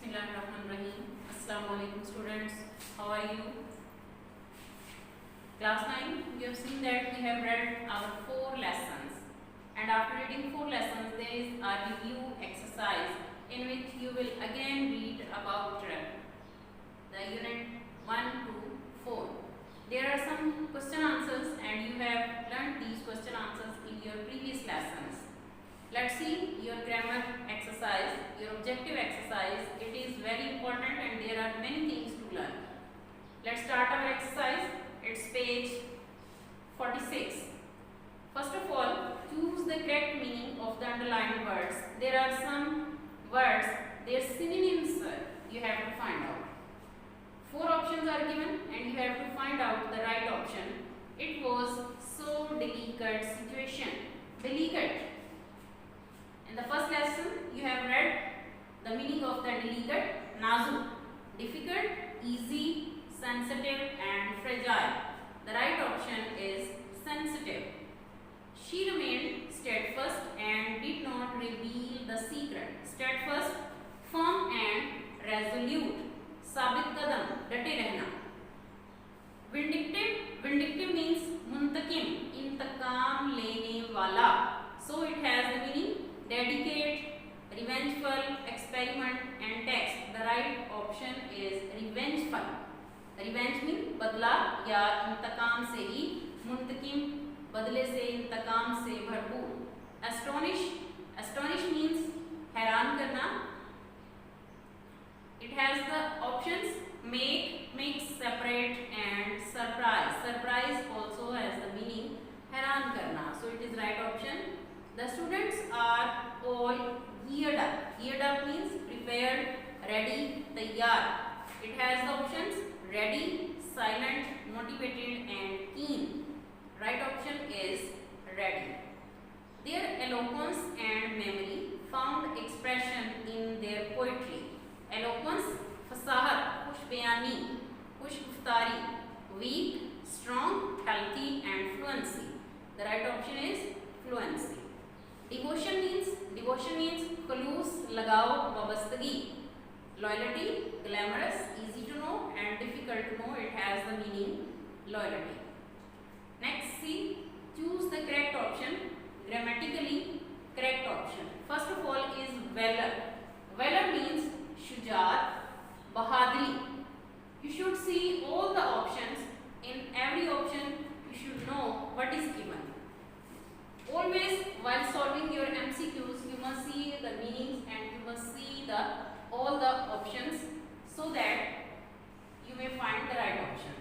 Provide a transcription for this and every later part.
Bismillahirrahmanirrahim. Assalamualaikum students. How are you? Class 9, we have seen that we have read our 4 lessons, and after reading 4 lessons there is a review exercise in which you will again read about the unit 1 to 4. There are some question answers and you have learnt these question answers in your previous lessons. Let's see your grammar exercise, your objective exercise. It is very important and there are many things to learn. Let's start our exercise. It's page 46. First of all, choose the correct meaning of the underlined words. There are some words, their synonyms you have to find out. 4 options are given and you have to find out the right option. It was so delicate situation. Delicate. In the first lesson, you have read the meaning of the delicate, nazuk, difficult, easy, sensitive and fragile. The right option is sensitive. She remained steadfast and did not reveal the secret. Steadfast, firm and resolute. साबित कदम, डटे रहना. Vindictive, vindictive means मुंतकिम, इंतकाम लेने वाला. So it has the meaning dedicate, revengeful, experiment and text. The right option is revengeful. Revenge means बदला या इंतकाम से ही, मुंतकिम बदले से, इंतकाम से भरपूर. Astonish, astonish means हैरान करना. It has the options make, mix, separate and surprise. Surprise also has the meaning हैरान करना. So it is right option. The students are all geared up. Geared up means prepared, ready, tayyar. It has the options ready, silent, motivated and keen. Right option is ready. Their eloquence and memory found expression in their poetry. Eloquence, fasahat, खुश बयानी, खुश गुफ्तारी. Weak, strong, healthy and fluency. The right option is fluency. Devotion means खलूस, लगाव, वाबस्तगी. Loyalty, glamorous, easy to know and difficult to know. It has the meaning loyalty. Next, see, choose the correct option. Grammatically correct option. First of all is valor. Valor means shujaat, bahadri. You should see all the options. In every option you should know what is given. Always while solving your MCQs you must see the meanings and you must see all the options so that you may find the right option.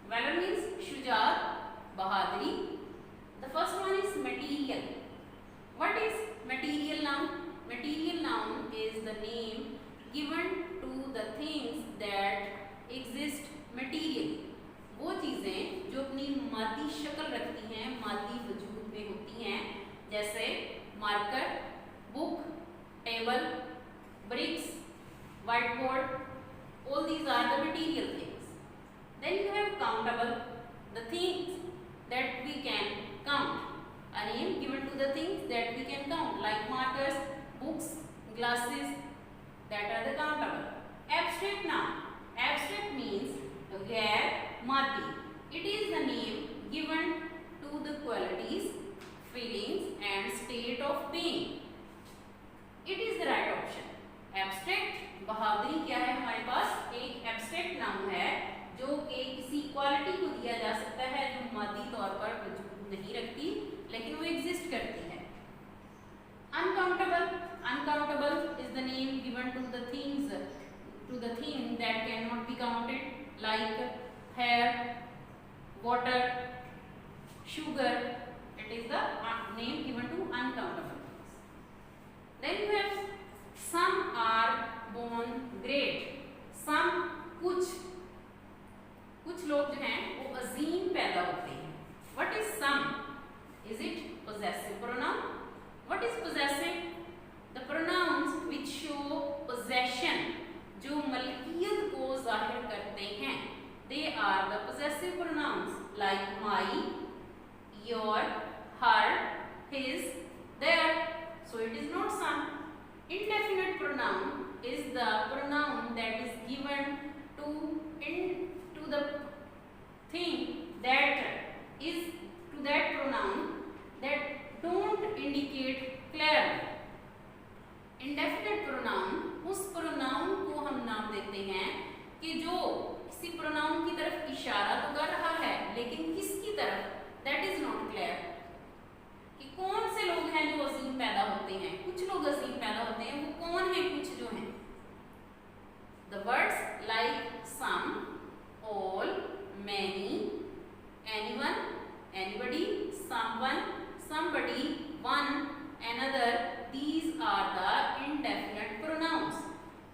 Valor means shujaat, bahadri. The first one is material. What is material noun? Material noun is the name given to the things that exist materially. वो चीज़ें जो अपनी मादी शक्ल रखती हैं, मादी वजूद में होती हैं, जैसे marker, book, table, bricks, whiteboard. All these are the material things. Then you have countable, the things that we can count. A name given to the things that we can count, like markers, books, glasses, that are the countable. Abstract noun. Abstract means ghair mati. It is the name given to the qualities, feelings and state of being. It is the right option. Abstract, बहादुरी क्या है हमारे पास? एक abstract नाम है जो कि किसी क्वालिटी को दिया जा सकता है जो मादी तौर पर वजूद नहीं रखती लेकिन वो एग्जिस्ट करती है. Uncountable, uncountable is the name given to the things, to the thing that cannot be counted, like hair, water, sugar. It is the name given to uncountable things. Then you have some are born great. Some कुछ लोग जो हैं वो अजीम पैदा होते हैं. What is some? Is it possessive pronoun? What is possessive? The pronouns which show possession, जो मलकियत को जाहिर करते हैं, they are the possessive pronouns like my, your, her, his, their. So it is not some. Indefinite pronoun is the इशारा तो कर रहा है लेकिन किसकी तरफ, दैट इज नॉट क्लियर। कि कौन से लोग हैं जो अजीम पैदा होते हैं, कुछ लोग अजीम पैदा होते हैं, वो कौन है कुछ जो हैं। The words like some, all, many, anyone, anybody, someone, somebody, one, another, these are the indefinite pronouns.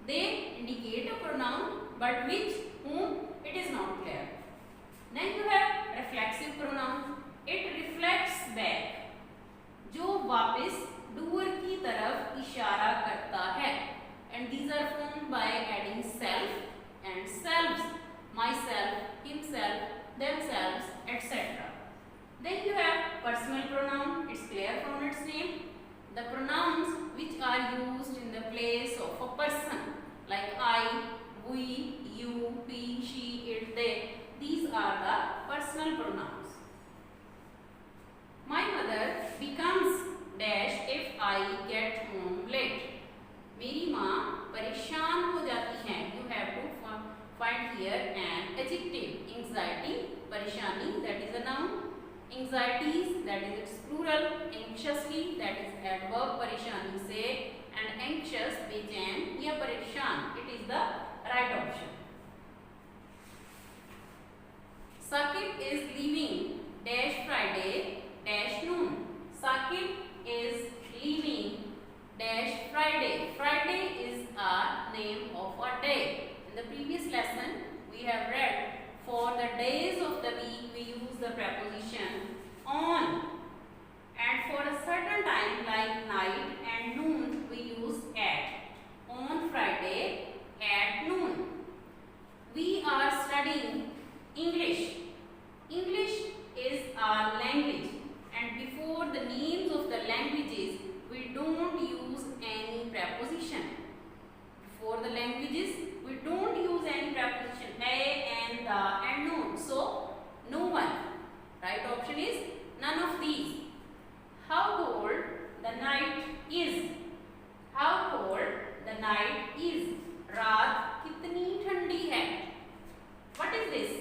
They indicate a pronoun, but which, whom, it is not clear. Then you have reflexive pronoun. It reflects back, जो वापस doer की तरफ इशारा करता है. And these are formed by adding self and selves, myself, himself, themselves, etc. Then you have personal pronoun. It's clear from its name. The pronouns which are used in the place of a person, like I, we, you, he, she, it, they. These are the personal pronouns. My mother becomes dash if I get home late. मेरी माँ परेशान हो जाती है. You have to find here an adjective. Anxiety, परेशानी, that is a noun. Anxieties, that is its plural. Anxiously, that is adverb परेशानी से, and anxious बेचैन या परेशान, it is the right option. Saqib is leaving dash Friday dash noon. Saqib is leaving dash Friday. Friday is a name of a day. In the previous lesson we have read, for the days of the week we use the preposition on, and for a certain time like night and noon we use at. On Friday at noon. We are studying English. English is our language, and before the names of the languages we don't use any preposition. Before the languages we don't use any preposition, a, and, the, and no. So no one. Right option is none of these. How cold the night is. How cold the night is. रात कितनी ठंडी है. What is this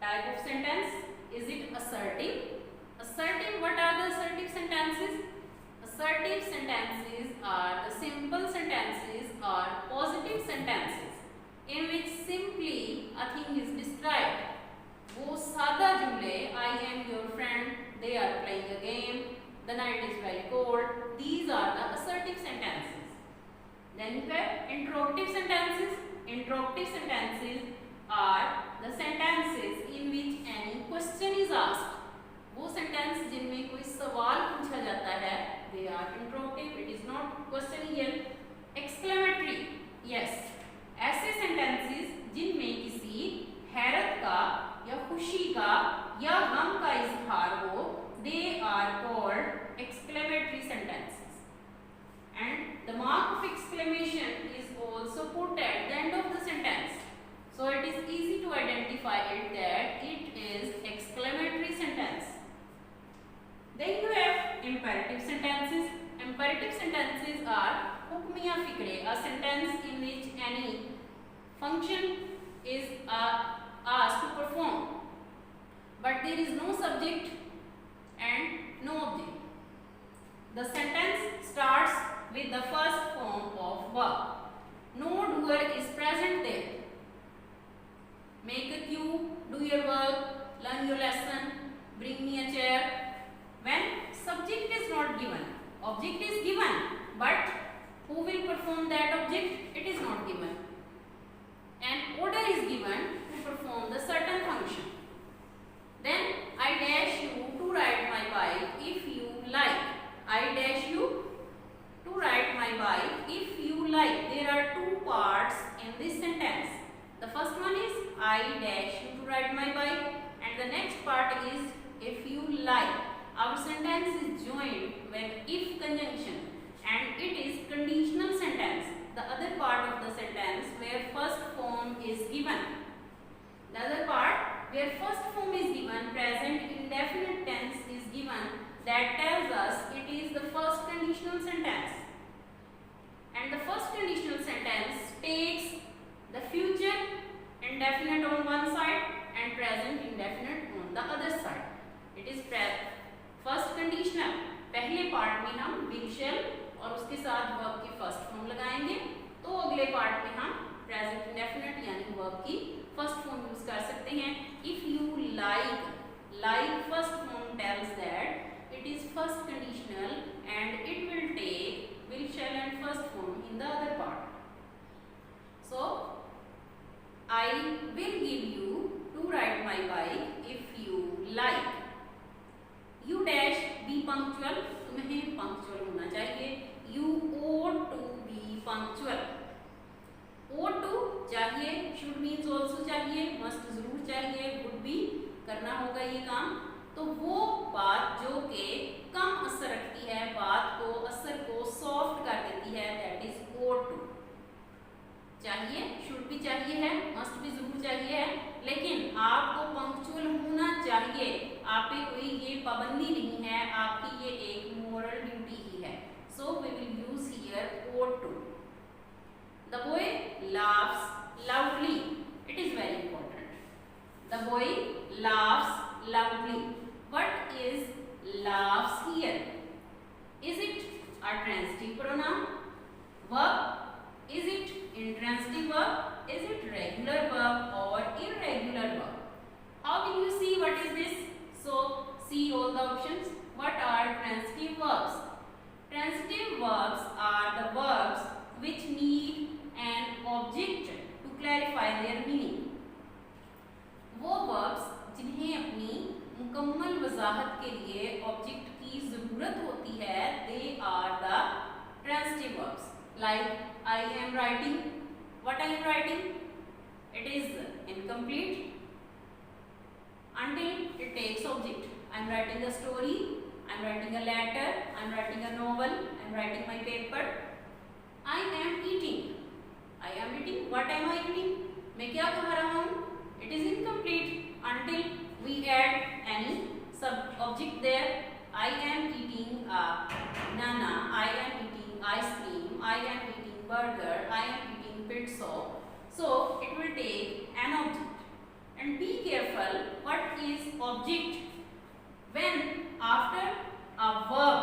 type of sentence? Is it assertive? Assertive. What are the assertive sentences? Assertive sentences are the simple sentences or positive sentences in which simply a thing is described. वो सादा जुमले, I am your friend, they are playing a game, the night is very cold. These are the assertive sentences. Then you have interrogative sentences. Interrogative sentences are the sentences in which any question is asked. वो sentence जिनमें कोई सवाल पूछा जाता है, they are interrogative. It is not questioning. Exclamatory, yes. ऐसे sentences जिनमें किसी हैरत का या खुशी का या गम का इजहार हो, they are called exclamatory sentences. And the mark of exclamation is also put at the end of the sentence, so it is easy to identify it that it is exclamatory sentence. Then you have imperative sentences. Imperative sentences are hukmiya fikre, a sentence in which any function is asked to perform, but there is no subject and no object. The sentence starts with the first form of verb. No doer is present there. Make a queue, do your work, learn your lesson, bring me a chair. When subject is not given, object is given, but who will perform that object? It is not given. An order is given to perform the certain function. Then I dash you to ride my bike if you like. I dash you to ride my bike if you like. There are two parts in this sentence. The first one is I dash you to ride my bike, and the next part is if you like. Our sentence is joined with if conjunction, and it is conditional sentence. The other part of the sentence where first form is given. The other part where first form is given, present पहले part में हम will शैल और उसके साथ verb की first form लगाएंगे, तो अगले पार्ट में हम प्रेजेंट इंडेफिनिट यानी वर्ब की फर्स्ट फॉर्म यूज कर सकते हैं। If you like first form tells that it is first conditional and it will take will shall and first form in the other part. So I will give you to ride my bike if you like. You dash be punctual. तुम्हें punctual होना चाहिए. You ought to be punctual. ought to चाहिए, should means also चाहिए, must जरूर चाहिए, would be करना होगा ये काम। तो वो बात जो कि कम असर रखती है, बात को असर को सॉफ्ट कर देती है, that is ought to। चाहिए, शुड भी चाहिए है, मस्ट भी जरूर चाहिए है, लेकिन आपको पंक्चुअल होना चाहिए। आप पे कोई ये पाबंदी नहीं है, आपकी ये एक मोरल ड्यूटी ही है। So we will use here ought to। The boy laughs loudly। It is very important. The boy laughs loudly। What is laughs here? Is it a transitive pronoun? Verb? Is it intransitive verb? Is it regular verb or irregular verb? How will you see what is this? So see all the options. What are transitive verbs? Transitive verbs are the verbs which need an object to clarify their meaning. वो verbs जिन्हें अपनी मुकम्मल वजाहत के लिए object की जरूरत होती है, they are the transitive verbs. Like I am writing. What I am writing? It is incomplete until it takes object. I am writing a story. I am writing a letter. I am writing a novel. I am writing my paper. I am eating. I am eating. What am I eating? मैं क्या खा रहा हूँ? It is incomplete until we add any sub object there. I am eating a banana. I am eating ice cream. I am eating burger. I am eating pizza. So it will take an object. And be careful what is object. When after a verb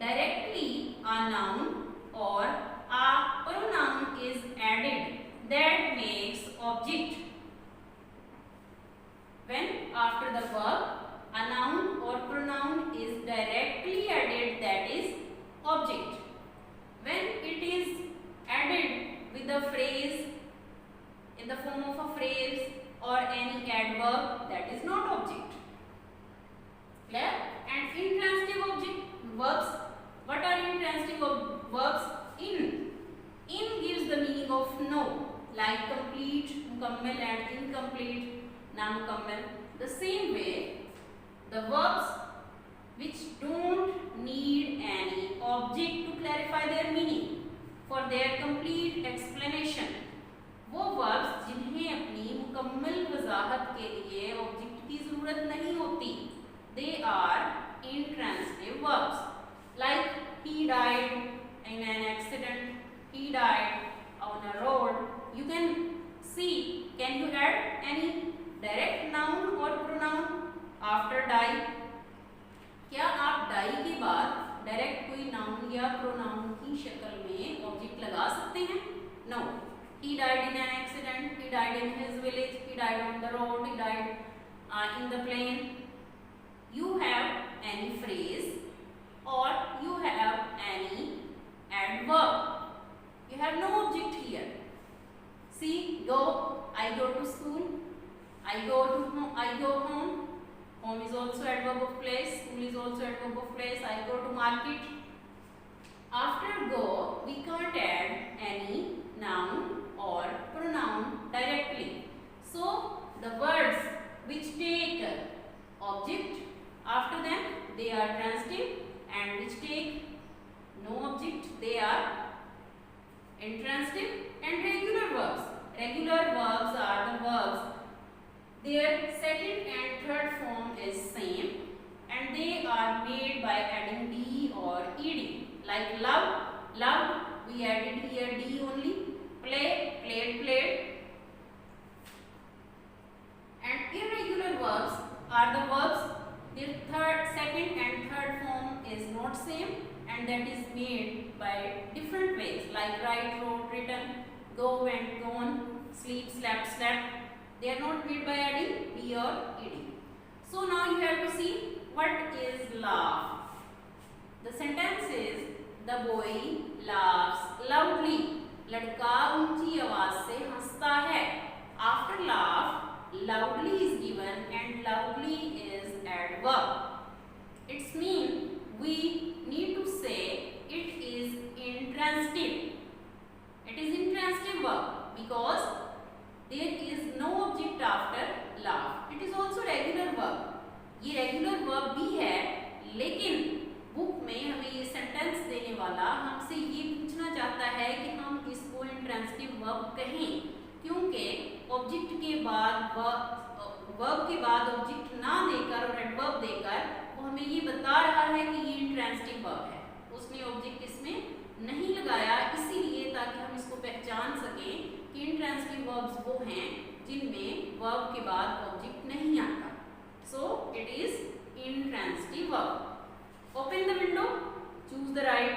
directly a noun or a pronoun is added, that makes object. When after the verb a noun or pronoun is directly added, that is object. When it is added with a phrase in the form of a phrase or any adverb, that is not object. Clear? And intransitive object verbs. What are intransitive verbs? In gives the meaning of no, like complete, mukammal and incomplete, namukammal. The same way, the verbs which don't need any object to clarify their meaning for their complete explanation, वो verbs जिन्हें अपनी मुकम्मल वजाहत के लिए object की जरूरत नहीं होती, they are intransitive verbs. Like he died in an accident, he died on a road. You can see, can you add any direct noun or pronoun after die? क्या आप डाई के बाद डायरेक्ट कोई noun या pronoun की शक्ल में object लगा सकते हैं? No. He died in an accident. He died in his village. He died on the road. He died in the plane. You have any phrase or you have any adverb. You have no object here. See, go. I go to school. I go to home. I go home. Home is also adverb of place. School is also adverb of place. I go to market. After go, we can't add any noun or pronoun directly. So the words which take object after them, they are transitive, and which take no object, they are intransitive. And regular verbs. Regular verbs are the verbs, their second and third form is same, and they are made by adding d or ed. Like love, we added here d only. Play, played. And irregular verbs are the verbs their second and third form is not and that is made by different ways like write, wrote, written, go, went, gone, sleep, slept, slept. They are not made by adding be or ed. So now you have to see what is laugh. The sentence is the boy laughs loudly. लड़का ऊंची आवाज से हंसता है. After laugh, loudly is given and loudly is adverb. Its mean we need to say it is intransitive. It is intransitive verb because there is no object after laugh. It is also regular verb. ये regular verb भी है, लेकिन book में हमें ये sentence देने वाला हमसे ये पूछना चाहता है कि हम इसको इंट्रांसिटिव वर्ब कहें, क्योंकि ऑब्जेक्ट के बाद वर्ब के बाद ऑब्जेक्ट ना देकर और एडवर्ब देकर वो हमें ये बता रहा है कि ये इंट्रांसिटिव वर्ब है. उसने ऑब्जेक्ट इसमें नहीं लगाया, इसीलिए ताकि हम इसको पहचान सकें कि इंट्रांसिटिव वर्ब्स वो हैं जिनमें वर्ब के बाद ऑब्जेक्ट नहीं आता. So it is intransitive verb. Open the window, choose the right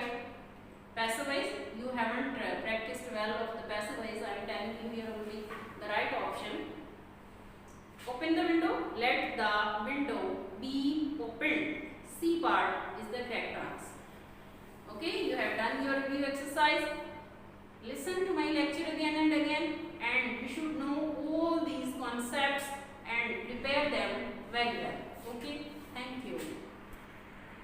passive voice. You haven't practiced well of the passive voice. I am telling you here only the right option. Open the window. Let the window be opened. C part is the correct answer.